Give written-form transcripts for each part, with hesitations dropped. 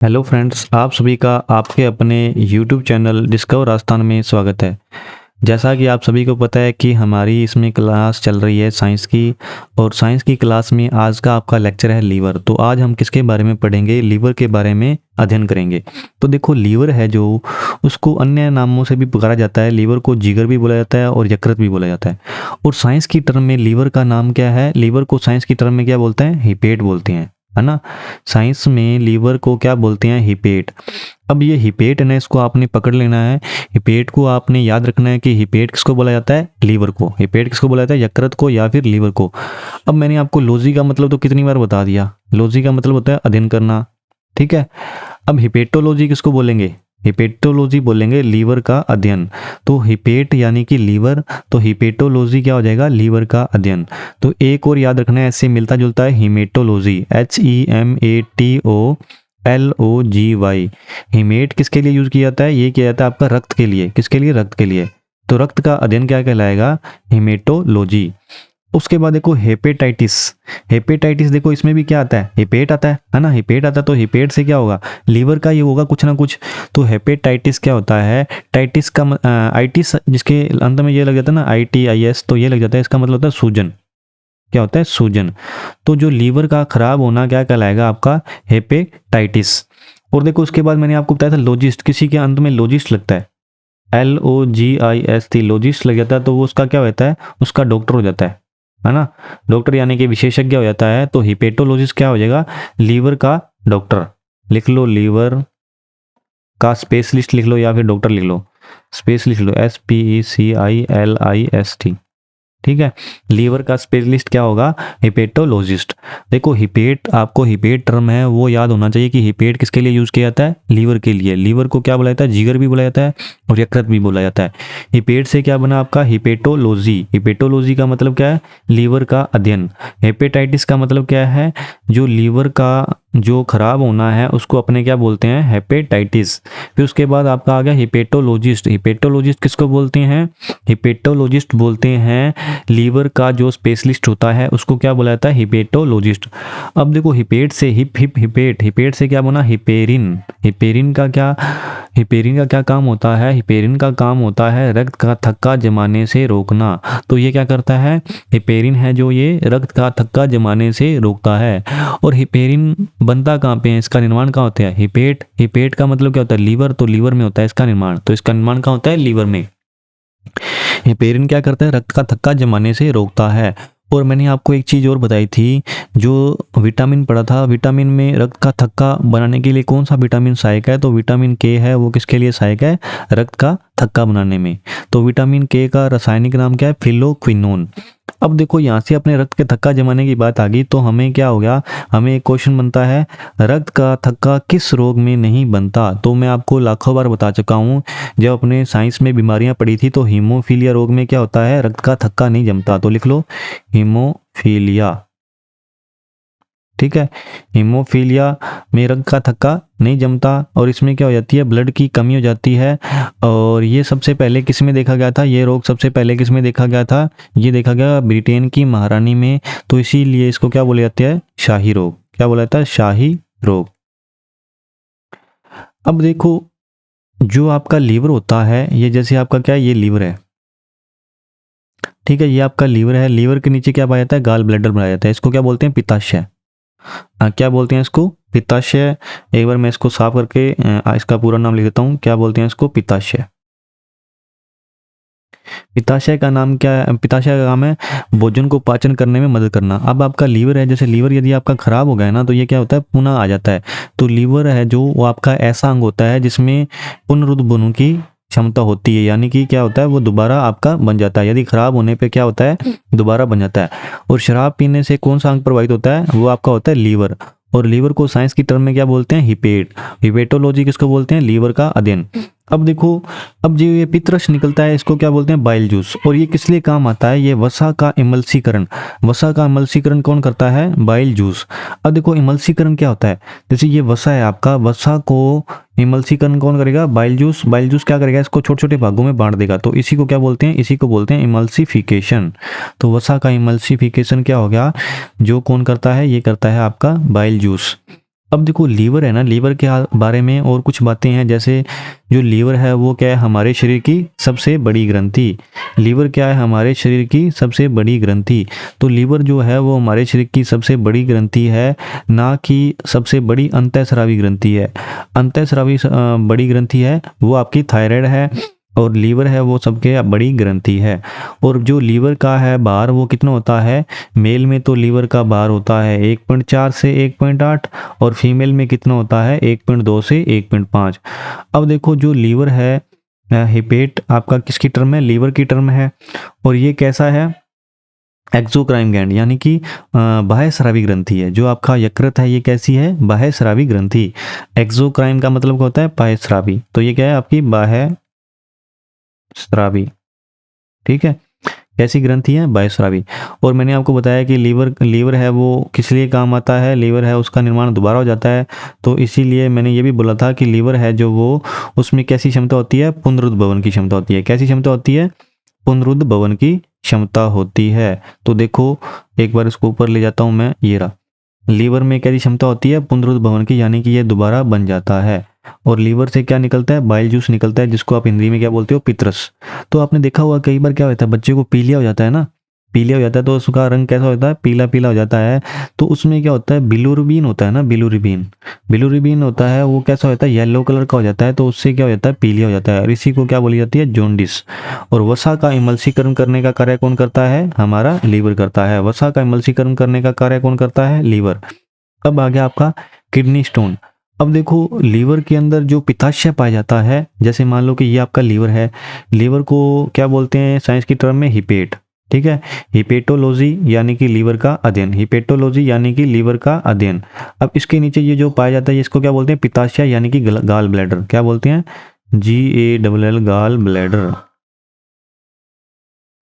Hello friends, आप सभी का आपके अपने यूट्यूब चैनल डिस्कवर राजस्थान में स्वागत है। जैसा कि आप सभी को पता है कि हमारी इसमें क्लास चल रही है साइंस की, और साइंस की क्लास में आज का आपका लेक्चर है लीवर। तो आज हम किसके बारे में पढ़ेंगे? लीवर के बारे में अध्ययन करेंगे। तो देखो, लीवर है जो, उसको अन्य नामों से भी पुकारा जाता है। लीवर को जिगर भी बोला जाता है और यकृत भी बोला जाता है। और साइंस की टर्म में लीवर का नाम क्या है? लीवर को साइंस की टर्म में क्या बोलते हैं? हिपेट बोलते हैं, है ना। साइंस में लीवर को क्या बोलते हैं? हिपेट। अब ये हिपेट है ना, इसको आपने पकड़ लेना है। हिपेट को आपने याद रखना है कि हिपेट किसको बोला जाता है? लीवर को। हिपेट किसको बोला जाता है? यकृत को या फिर लीवर को। अब मैंने आपको लॉजी का मतलब तो कितनी बार बता दिया। लॉजी का मतलब होता है अध्ययन करना, ठीक है। अब हिपेटोलॉजी किसको बोलेंगे? हिपेटोलॉजी बोलेंगे लीवर का अध्ययन। तो हिपेट यानी कि लीवर, तो हिपेटोलॉजी क्या हो जाएगा? लीवर का अध्ययन। तो एक और याद रखना है, इससे मिलता जुलता है हीमेटोलॉजी, HEMATOLOGY। हीमेट किसके लिए यूज किया जाता है? ये किया जाता है आपका रक्त के लिए। किसके लिए? रक्त के लिए। तो रक्त का अध्ययन क्या कहलाएगा? हीमेटोलॉजी। उसके बाद देखो हेपेटाइटिस। हेपेटाइटिस देखो, इसमें भी क्या आता है? हिपेट आता है ना। हिपेट आता है तो हिपेट से क्या होगा? लीवर का ये होगा कुछ ना कुछ। तो हेपेटाइटिस क्या होता है? टाइटिस का आइटिस, जिसके अंत में ये लग जाता है ना, ITIS, तो ये लग जाता है। इसका मतलब होता है सूजन। क्या होता है? सूजन। तो जो लीवर का खराब होना क्या कहलाएगा? आपका हेपेटाइटिस। और देखो, उसके बाद मैंने आपको बताया था लॉजिस्ट। किसी के अंत में लॉजिस्ट लगता है, LOGIST, लॉजिस्ट लग जाता है तो वो उसका क्या होता है? उसका डॉक्टर हो जाता है ना। डॉक्टर यानी कि विशेषज्ञ हो जाता है। तो हिपेटोलॉजिस्ट क्या हो जाएगा? लीवर का डॉक्टर। लिख लो, लीवर का स्पेशलिस्ट लिख लो या फिर डॉक्टर लिख लो। स्पेशलिस्ट लिख लो, SPECILIST, ठीक है। लीवर का स्पेशलिस्ट क्या होगा? हिपेटोलॉजिस्ट। देखो, हिपेट, आपको हिपेट टर्म है वो याद होना चाहिए कि हिपेट किसके लिए यूज किया जाता है? लीवर के लिए। लीवर को क्या बोला जाता है? जिगर भी बोला जाता है और यकृत भी बोला जाता है। हिपेट से क्या बना आपका? हिपेटोलॉजी। हिपेटोलॉजी का मतलब क्या है? लीवर का अध्ययन। हेपेटाइटिस का मतलब क्या है? जो लीवर का जो खराब होना है उसको अपने क्या बोलते हैं? हेपेटाइटिस। फिर उसके बाद आपका आ गया हिपेटोलॉजिस्ट। हिपेटोलॉजिस्ट किसको बोलते हैं? हिपेटोलॉजिस्ट बोलते हैं लीवर का जो स्पेशलिस्ट होता है उसको क्या बोला जाता है? हिपेटोलॉजिस्ट। अब देखो, हिपेट से हिपेट, हिपेट से क्या बना? हिपेरिन। हिपेरिन का क्या काम होता है? हिपेरिन का काम होता है रक्त का थक्का जमाने से रोकना। तो ये क्या करता है? हिपेरिन है जो ये रक्त का थक्का जमाने से रोकता है। और हिपेरिन बनता कहाँ पे है? इसका निर्माण कहाँ होता है? हिपेट। हिपेट का मतलब क्या होता है? लीवर। तो लीवर में होता है इसका निर्माण। तो इसका निर्माण कहाँ होता है? लीवर में। हेपेरिन क्या करता है? रक्त का थक्का जमाने से रोकता है। और मैंने आपको एक चीज़ और बताई थी, जो विटामिन पढ़ा था। विटामिन में रक्त का थक्का बनाने के लिए कौन सा विटामिन सहायक है? तो विटामिन के है, वो किसके लिए सहायक है? रक्त का थक्का बनाने में। तो विटामिन के का रासायनिक नाम क्या है? फिलोक्विनोन। अब देखो, यहाँ से अपने रक्त के थक्का जमाने की बात आ गई तो हमें क्या हो गया? हमें एक क्वेश्चन बनता है, रक्त का थक्का किस रोग में नहीं बनता? तो मैं आपको लाखों बार बता चुका हूँ, जब अपने साइंस में बीमारियां पढ़ी थी तो हीमोफीलिया रोग में क्या होता है? रक्त का थक्का नहीं जमता। तो लिख लो हीमोफीलिया, ठीक है। हीमोफीलिया में रक्त का थक्का नहीं जमता और इसमें क्या हो जाती है? ब्लड की कमी हो जाती है। और ये सबसे पहले किस में देखा गया था? ये रोग सबसे पहले किस में देखा गया था? ये देखा गया ब्रिटेन की महारानी में। तो इसीलिए इसको क्या बोला जाता है? शाही रोग। क्या बोला जाता है? शाही रोग। अब देखो, जो आपका लीवर होता है, ये जैसे आपका क्या है? ये लीवर है, ठीक है। ये आपका लीवर है। लीवर के नीचे क्या पाया जाता है? गाल ब्लैडर बनाया जाता है। इसको क्या बोलते हैं? पित्ताशय। क्या बोलते हैं इसको? पित्ताशय। एक बार मैं इसको साफ करके इसका पूरा नाम लिख देता हूँ। क्या बोलते हैं इसको? पित्ताशय। पित्ताशय का नाम क्या है? पित्ताशय का काम है भोजन को पाचन करने में मदद करना। अब आपका लीवर है, जैसे लीवर यदि आपका खराब हो गया ना तो ये क्या होता है? पुनः आ जाता है। तो लीवर है जो, वो आपका ऐसा अंग होता है जिसमें पुनरुत्पादन की क्षमता होती है। यानी कि क्या होता है? वो दोबारा आपका बन जाता है। यदि खराब होने पे क्या होता है? दोबारा बन जाता है। और शराब पीने से कौन सा अंग प्रभावित होता है? वो आपका होता है लीवर। और लीवर को साइंस की टर्म में क्या बोलते हैं? हिपेट। हिपेटोलॉजी किसको बोलते हैं? लीवर का अध्ययन। अब देखो, अब जो ये पित्तरस निकलता है इसको क्या बोलते हैं? Bile juice. और ये किस लिए काम आता है? ये वसा का इमल्सीकरण। वसा का इमल्सीकरण कौन करता है? Bile juice. अब देखो, इमल्सीकरण क्या होता है? जैसे ये वसा है आपका, वसा को इमल्सीकरण कौन करेगा? Bile juice. बाइल जूस क्या करेगा? इसको छोटे छोटे भागों में बांट देगा। तो इसी को क्या बोलते हैं? इसी को बोलते हैं इमल्सिफिकेशन। तो वसा का इमल्सिफिकेशन क्या हो गया? जो कौन करता है? ये करता है आपका बाइल जूस। अब देखो लीवर है ना, लीवर के बारे में और कुछ बातें हैं, जैसे जो लीवर है वो क्या है, हमारे शरीर की सबसे बड़ी ग्रंथि। लीवर क्या है, हमारे शरीर की सबसे बड़ी ग्रंथि। तो लीवर जो है वो हमारे शरीर की सबसे बड़ी ग्रंथि है, ना कि सबसे बड़ी अंतःस्रावी ग्रंथि है। अंतःस्रावी बड़ी ग्रंथि है वो आपकी थायराइड है, और लीवर है वो सबके बड़ी ग्रंथि है। और जो लीवर का है भार वो कितना होता है, मेल में तो लीवर का भार होता है 1.4 से 1.8, और फीमेल में कितना होता है 1.2 से 1.5। अब देखो जो लीवर है, हिपेट आपका किसकी टर्म है, लीवर की टर्म है। और ये कैसा है, एक्सोक्राइन ग्लैंड यानी कि बाह्य स्रावी ग्रंथि है। जो आपका यकृत है ये कैसी है, बाह्य स्रावी ग्रंथि। एक्सोक्राइन का मतलब क्या होता है, बाह्य स्रावी, तो ये क्या है आपकी बाह्य स्रावी। ठीक है, कैसी ग्रंथि है, बाह्यस्रावी। और मैंने आपको बताया कि लीवर लीवर है वो किस लिए काम आता है, लीवर है उसका निर्माण दोबारा हो जाता है। तो इसीलिए मैंने ये भी बोला था कि लीवर है जो वो, उसमें कैसी क्षमता होती है, पुनरुद्भवन की क्षमता होती है। कैसी क्षमता होती है, पुनरुद्भवन की क्षमता होती है। तो देखो एक बार इसको ऊपर ले जाता हूँ मैं, ये रहा। लीवर में कैसी क्षमता होती है, पुनरुद्भवन की, यानी कि ये दोबारा बन जाता है। और लीवर से क्या निकलता है, बाइल जूस निकलता है, जिसको आप हिंदी में क्या बोलते हो, पित्रस। तो आपने देखा होगा कई बार क्या होता है, बच्चे को पीलिया हो जाता है ना, पीलिया हो जाता है तो उसका रंग कैसा होता है, पीला पीला हो जाता है। तो उसमें क्या होता है, बिलुरुबिन होता है ना, बिलुरुबिन, बिलुरुबिन होता है वो कैसा होता है, येलो कलर का हो जाता है। तो उससे क्या हो जाता है, पीलिया हो जाता है, और इसी को क्या बोली जाती है, जॉन्डिस। और वसा का इमल्सीकरण करने का कार्य कौन करता है, हमारा लीवर करता है। वसा का इमल्सीकरण करने का कार्य कौन करता है, लीवर। अब आ गया आपका किडनी स्टोन। अब देखो लीवर के अंदर जो पित्ताशय पाया जाता है, जैसे मान लो कि ये आपका लीवर है, लीवर को क्या बोलते हैं साइंस की टर्म में, हिपेट। ठीक है, हिपेटोलॉजी यानी कि लीवर का अध्ययन, हिपेटोलॉजी यानी कि लीवर का अध्ययन। अब इसके नीचे ये जो पाया जाता है इसको क्या बोलते हैं, पित्ताशय यानी कि गाल ब्लैडर। क्या बोलते हैं, GALL, गाल ब्लैडर।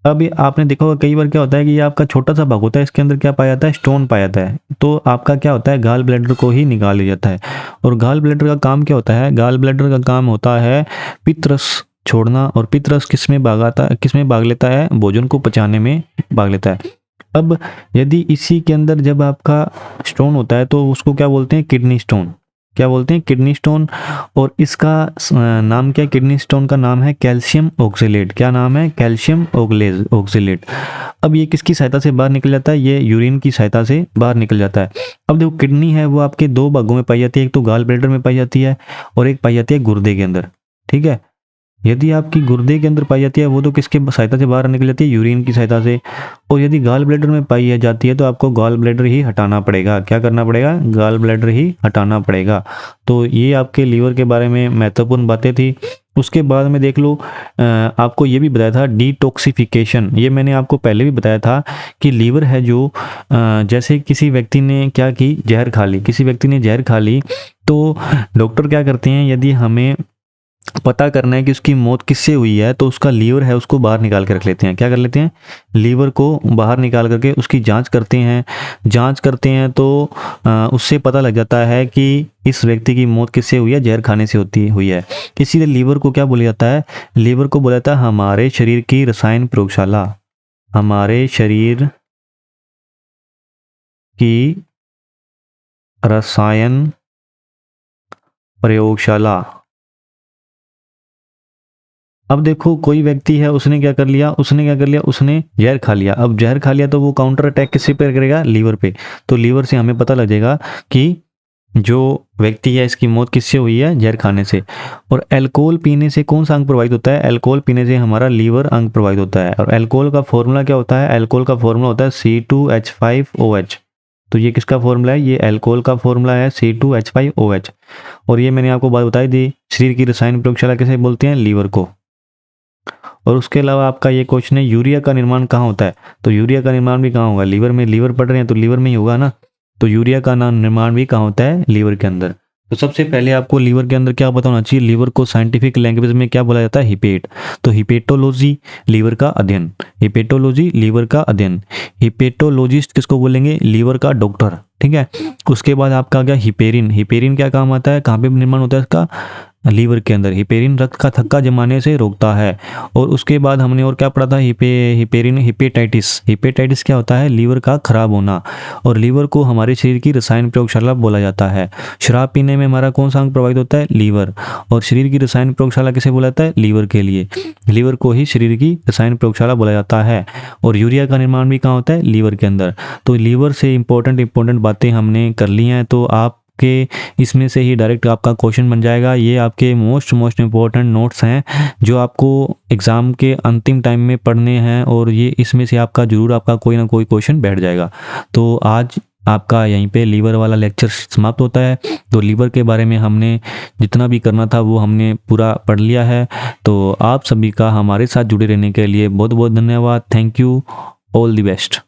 अब ये आपने देखा होगा कई बार क्या होता है कि ये आपका छोटा सा भाग होता है, इसके अंदर क्या पाया जाता है, स्टोन पाया जाता है। तो आपका क्या होता है, गाल ब्लैडर को ही निकाल लिया जाता है। और गाल ब्लैडर का काम क्या होता है, गाल ब्लैडर का काम होता है पित्तरस छोड़ना। और पित्तरस किस में भाग आता है, किस में भाग लेता है, भोजन को पचाने में भाग लेता है। अब यदि इसी के अंदर जब आपका स्टोन होता है तो उसको क्या बोलते हैं, किडनी स्टोन। क्या बोलते हैं, किडनी स्टोन। और इसका नाम क्या है, किडनी स्टोन का नाम है कैल्शियम ऑक्सलेट। क्या नाम है, कैल्शियम ऑक्सलेट। अब ये किसकी सहायता से बाहर निकल जाता है, ये यूरिन की सहायता से बाहर निकल जाता है। अब देखो किडनी है वो आपके दो भागों में पाई जाती है, एक तो गाल ब्लैडर में पाई जाती है, और एक पाई जाती है गुर्दे के अंदर। ठीक है, यदि आपकी गुर्दे के अंदर पाई जाती है वो तो किसके सहायता से बाहर निकल जाती है, यूरिन की सहायता से। और यदि गाल ब्लैडर में पाई जाती है तो आपको गाल ब्लैडर ही हटाना पड़ेगा। क्या करना पड़ेगा, गाल ब्लैडर ही हटाना पड़ेगा। तो ये आपके लीवर के बारे में महत्वपूर्ण बातें थी। उसके बाद में देख लो, आपको ये भी बताया था डिटॉक्सिफिकेशन। ये मैंने आपको पहले भी बताया था कि लीवर है जो, जैसे किसी व्यक्ति ने क्या की, जहर खा ली, किसी व्यक्ति ने जहर खा ली, तो डॉक्टर क्या करते हैं, यदि हमें पता करना है कि उसकी मौत किससे हुई है तो उसका लीवर है उसको बाहर निकाल के रख लेते हैं। क्या कर लेते हैं, लीवर को बाहर निकाल करके उसकी जांच करते हैं। जांच करते हैं तो उससे पता लग जाता है कि इस व्यक्ति की मौत किससे हुई है, जहर खाने से हुई है। इसीलिए लीवर को क्या बोला जाता है, लीवर को बोला जाता है हमारे शरीर की रसायन प्रयोगशाला। हमारे शरीर की रसायन प्रयोगशाला। अब देखो कोई व्यक्ति है, उसने क्या कर लिया, उसने जहर खा लिया। अब जहर खा लिया तो वो काउंटर अटैक किससे पे करेगा, लीवर पे। तो लीवर से हमें पता लग जाएगा कि जो व्यक्ति है इसकी मौत किससे हुई है, जहर खाने से। और अल्कोहल पीने से कौन सा अंग प्रभावित होता है, अल्कोहल पीने से हमारा लीवर अंग प्रभावित होता है। और अल्कोहल का फॉर्मूला क्या होता है, अल्कोहल का फॉर्मूला होता है C2H5OH। तो ये किसका फॉर्मूला है, ये अल्कोहल का फॉर्मूला है C2H5OH। और ये मैंने आपको बात बताई दी, शरीर की रसायन प्रयोगशाला किसे बोलते हैं, लीवर को। और उसके अलावा आपका ये क्वेश्चन है, यूरिया का निर्माण कहाँ होता है। तो यूरिया का निर्माण भी कहाँ होगा, लीवर में। लीवर पढ़ रहे हैं तो लीवर में ही होगा ना। तो यूरिया का निर्माण भी कहाँ होता है, लीवर के अंदर। तो सबसे पहले आपको लीवर के अंदर क्या पता होना चाहिए, लीवर को साइंटिफिक लैंग्वेज में क्या बोला जाता है, हिपेट। तो हिपेटोलॉजी लीवर का अध्ययन, हिपेटोलॉजी लीवर का अध्ययन। हिपेटोलॉजिस्ट किसको बोलेंगे, लीवर का डॉक्टर। ठीक है, उसके बाद आपका आ गया हिपेरिन। हिपेरिन क्या काम आता है, कहाँ पे निर्माण होता है इसका, लीवर के अंदर। हिपेरिन रक्त का थक्का जमाने से रोकता है। और उसके बाद हमने और क्या पढ़ा था, हिपेरिन हेपेटाइटिस। हेपेटाइटिस क्या होता है, लीवर का खराब होना। और लीवर को हमारे शरीर की रसायन प्रयोगशाला बोला जाता है। शराब पीने में हमारा कौन सा अंग प्रभावित होता है, लीवर। और शरीर की रसायन प्रयोगशाला किसे बोला जाता है, लीवर के लिए। लीवर को ही शरीर की रसायन प्रयोगशाला बोला जाता है। और यूरिया का निर्माण भी कहाँ होता है, लीवर के अंदर। तो लीवर से इंपॉर्टेंट बातें हमने कर ली हैं। तो आप के इसमें से ही डायरेक्ट आपका क्वेश्चन बन जाएगा। ये आपके मोस्ट इंपॉर्टेंट नोट्स हैं जो आपको एग्ज़ाम के अंतिम टाइम में पढ़ने हैं, और ये इसमें से आपका ज़रूर आपका कोई ना कोई क्वेश्चन बैठ जाएगा। तो आज आपका यहीं पे लीवर वाला लेक्चर समाप्त होता है। तो लीवर के बारे में हमने जितना भी करना था वो हमने पूरा पढ़ लिया है। तो आप सभी का हमारे साथ जुड़े रहने के लिए बहुत बहुत धन्यवाद। Thank you. All the best.